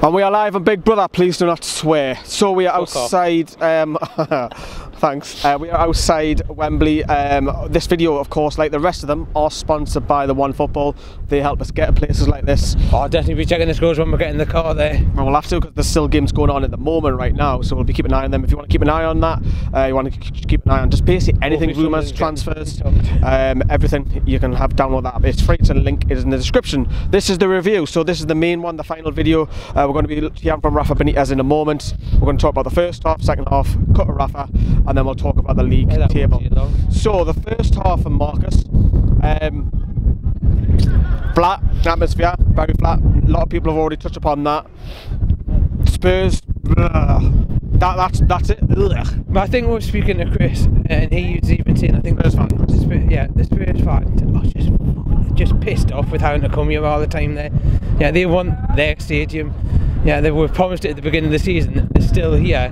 And we are live on Big Brother, please do not swear. So we are outside, thanks, we are outside Wembley. This video, of course, like the rest of them, are sponsored by the One Football. They help us get to places like this. Oh, I'll definitely be checking the scores when we get in the car there. Well, we'll have to, because there's still games going on at the moment right now, so we'll be keeping an eye on them. If you want to keep an eye on that, you want to keep an eye on just basically anything, rumours, transfers, everything, you can download that. It's free, it's a link, it is in the description. This is the review, so this is the main one, the final video. We're going to be hearing from Rafa Benitez in a moment. We're going to talk about the first half, second half, cut to Rafa, and then we'll talk about the league table. So the first half for Marcus, flat atmosphere, very flat. A lot of people have already touched upon that. Spurs, that's it. But I think we're speaking to Chris, and he's even saying, I think the Spurs fans are just pissed off with having to come here all the time there. Yeah, they want their stadium. Yeah, they were promised it at the beginning of the season. They're still here.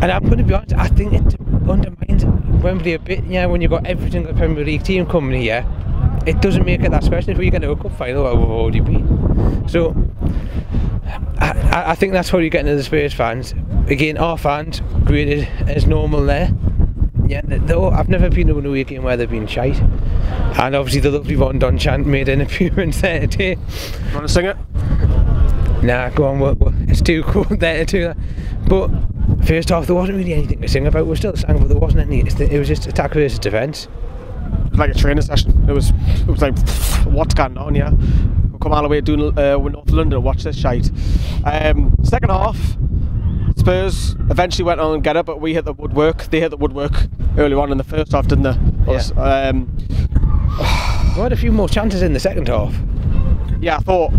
And I'm going to be honest, I think it undermines Wembley a bit. Yeah, when you've got every single Premier League team coming here, it doesn't make it that special if we get to a cup final where we've already been. So, I think that's how you're getting to the Spurs fans. Again, our fans, graded as normal there. Yeah, though I've never been to an away game where they've been shite. And obviously the lovely Von Don chant made an appearance there today. You want to sing it? Nah, go on, it's too cold there to do that. But first half there wasn't really anything to sing about. We still sang, but there wasn't any. It was just attack versus defence. It was like a training session. It was like, what's going on here? We'll come all the way to North London and watch this shite. Second half, Spurs eventually went on and get it, but we hit the woodwork. They hit the woodwork early on in the first half, didn't they? Yeah. We had a few more chances in the second half. Yeah, I thought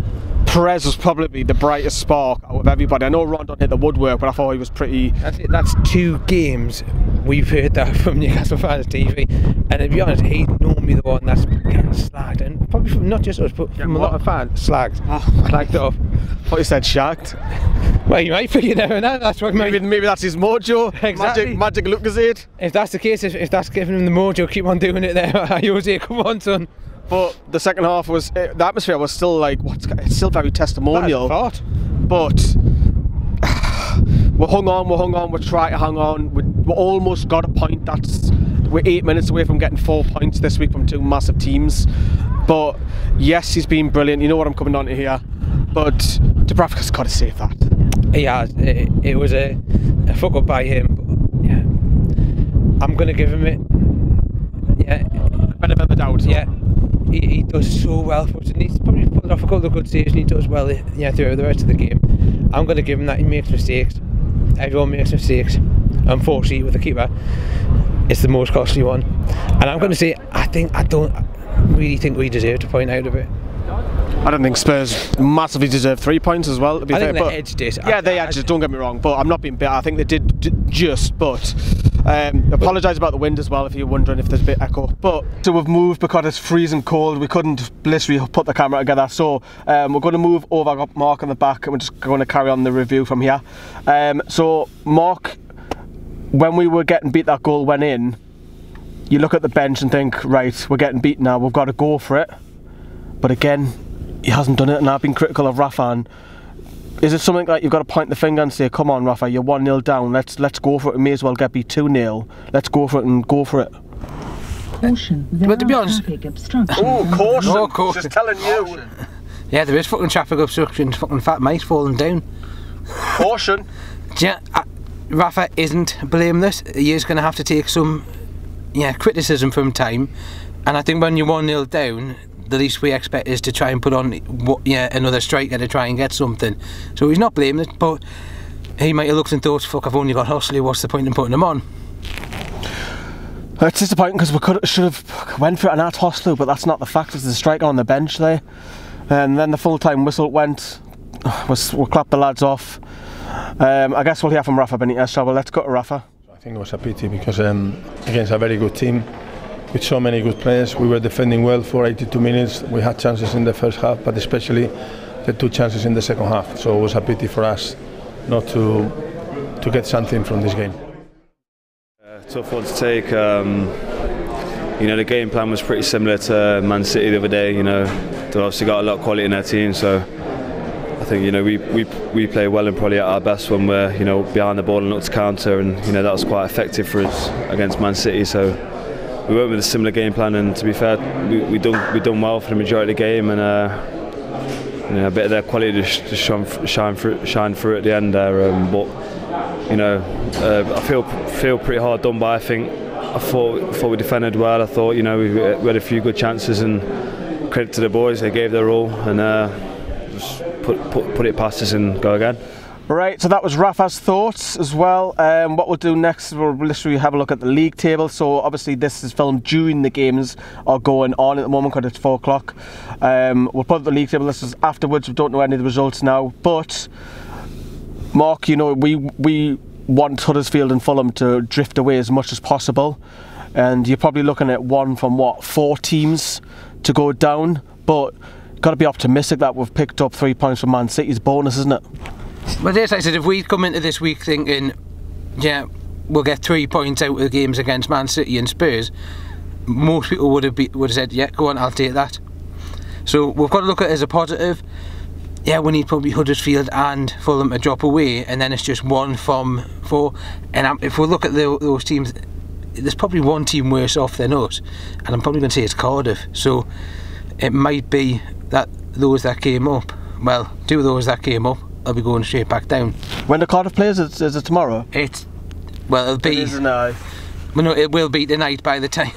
Perez was probably the brightest spark out of everybody. I know Rondon hit the woodwork, but I thought he was pretty... That's 2 games we've heard that from Newcastle fans TV, and to be honest, he's normally the one that's getting slagged, and probably from not just us, but from a lot of fans, slagged off. I thought you said shagged. Well, you might, but you never know. That's what maybe that's his mojo. Exactly. Magic Lucasade. If that's the case, if that's giving him the mojo, keep on doing it there. Jose, come on, son. But the second half was, the atmosphere was still like, it's still very testimonial. But we're hung on, we're trying to hang on. We almost got a point. We're 8 minutes away from getting 4 points this week from 2 massive teams. But yes, he's been brilliant. You know what I'm coming on to here. But Dubravka's got to save that. Yeah, it was a fuck up by him. But yeah, I'm going to give him it. Yeah, benefit of the doubt. Yeah. He does so well for us, and he's probably pulled off a couple of good saves, and he does well throughout the rest of the game. I'm going to give him that. He makes mistakes. Everyone makes mistakes. Unfortunately, with the keeper, it's the most costly one. And I'm going to say, I don't really think we deserve to point out of it. I don't think Spurs massively deserve 3 points as well, to be fair. I think they edged it. Yeah, they edged it, don't get me wrong, but I'm not being bitter. I think they did just, but apologise about the wind as well if you're wondering if there's a bit of echo. But so we've moved because it's freezing cold. We couldn't literally put the camera together, so we're going to move over. I got Mark on the back, and we're just going to carry on the review from here. So Mark, when we were getting beat, that goal went in. You look at the bench and think, right, we're getting beat now. We've got to go for it. But again, he hasn't done it, and I've been critical of Rafa. And is it something like you've got to point the finger and say, come on Rafa, you're 1-0 down, let's go for it, we may as well get beat 2-0, let's go for it and go for it. Caution, but to be honest, caution, just telling you. Yeah, there is fucking traffic obstruction, fucking fat mice falling down. Caution. Yeah, Rafa isn't blameless. He is going to have to take some criticism from time, and I think when you're 1-0 down, the least we expect is to try and put on another striker to try and get something. So he's not blameless, but he might have looked and thought, fuck, I've only got Hossley, what's the point in putting him on? It's disappointing because we should have went for it and at Hossley, but that's not the fact. There's a striker on the bench there, and then the full-time whistle went. We'll clap the lads off. I guess we'll hear from Rafa Benitez, so let's go to Rafa. I think it was a pity because against a very good team with so many good players, we were defending well for 82 minutes. We had chances in the first half, but especially the 2 chances in the second half. So it was a pity for us not to get something from this game. Tough one to take. You know, the game plan was pretty similar to Man City the other day. You know, they've obviously got a lot of quality in their team, so I think think we play well and probably at our best when we're behind the ball and look to counter, and that was quite effective for us against Man City. So we went with a similar game plan, and to be fair, we done well for the majority of the game, and a bit of their quality just shine through at the end there. But I feel pretty hard done by. I thought we defended well. I thought we had a few good chances, and credit to the boys, they gave their all, and just put it past us and go again. Right, so that was Rafa's thoughts as well. What we'll do next, we'll literally have a look at the league table. So obviously this is filmed during the games are going on at the moment because it's 4 o'clock. We'll put up the league table. This is afterwards. We don't know any of the results now, but Mark, we want Huddersfield and Fulham to drift away as much as possible, and you're probably looking at one from 4 teams to go down, but got to be optimistic that we've picked up 3 points from Man City's bonus, isn't it? Well, yes, I said if we'd come into this week thinking, yeah, we'll get 3 points out of the games against Man City and Spurs, most people would have said, yeah, go on, I'll take that. So we've got to look at it as a positive. Yeah, we need probably Huddersfield and Fulham to drop away, and then it's just 1 from 4. And if we look at those teams, there's probably 1 team worse off than us, and I'm probably going to say it's Cardiff. So it might be that those that came up, well, 2 of those that came up, will be going straight back down. When the Cardiff plays, is it tomorrow? It'll be. It is tonight. Well, no, it will be tonight by the time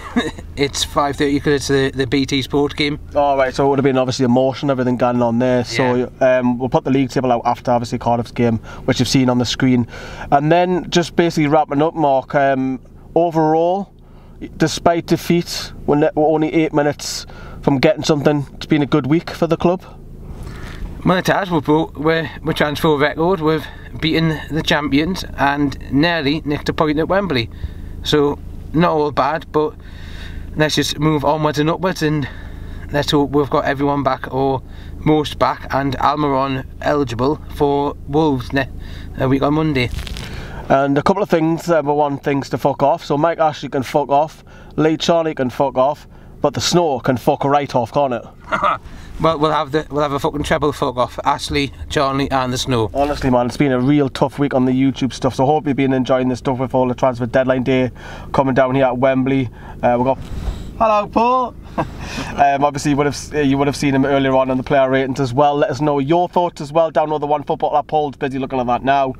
it's 5:30 because it's the BT Sport game. All right, so it would have been obviously emotion, everything going on there. So we'll put the league table out after obviously Cardiff's game, which you've seen on the screen, and then just basically wrapping up, Mark. Overall, despite defeat, we're only 8 minutes from getting something. It's been a good week for the club. Well, it has. We're transfer record. We've beaten the champions and nearly nicked a point at Wembley. So not all bad, but let's just move onwards and upwards, and let's hope we've got everyone back, or most back, and Almiron eligible for Wolves a week on Monday. And a couple of things, number one, things to fuck off. So Mike Ashley can fuck off, Lee Charnley can fuck off, but the snow can fuck right off, can't it? Well, we'll have a fucking treble fuck off, Ashley, Charnley and the snow. Honestly, man, it's been a real tough week on the YouTube stuff, so hope you've been enjoying this stuff with all the transfer deadline day coming down here at Wembley. We've got... Hello, Paul! Obviously you would have seen him earlier on in the player ratings as well. Let us know your thoughts as well. Download the One Football app. Paul's busy looking at that now.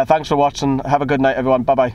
Thanks for watching. Have a good night, everyone. Bye bye.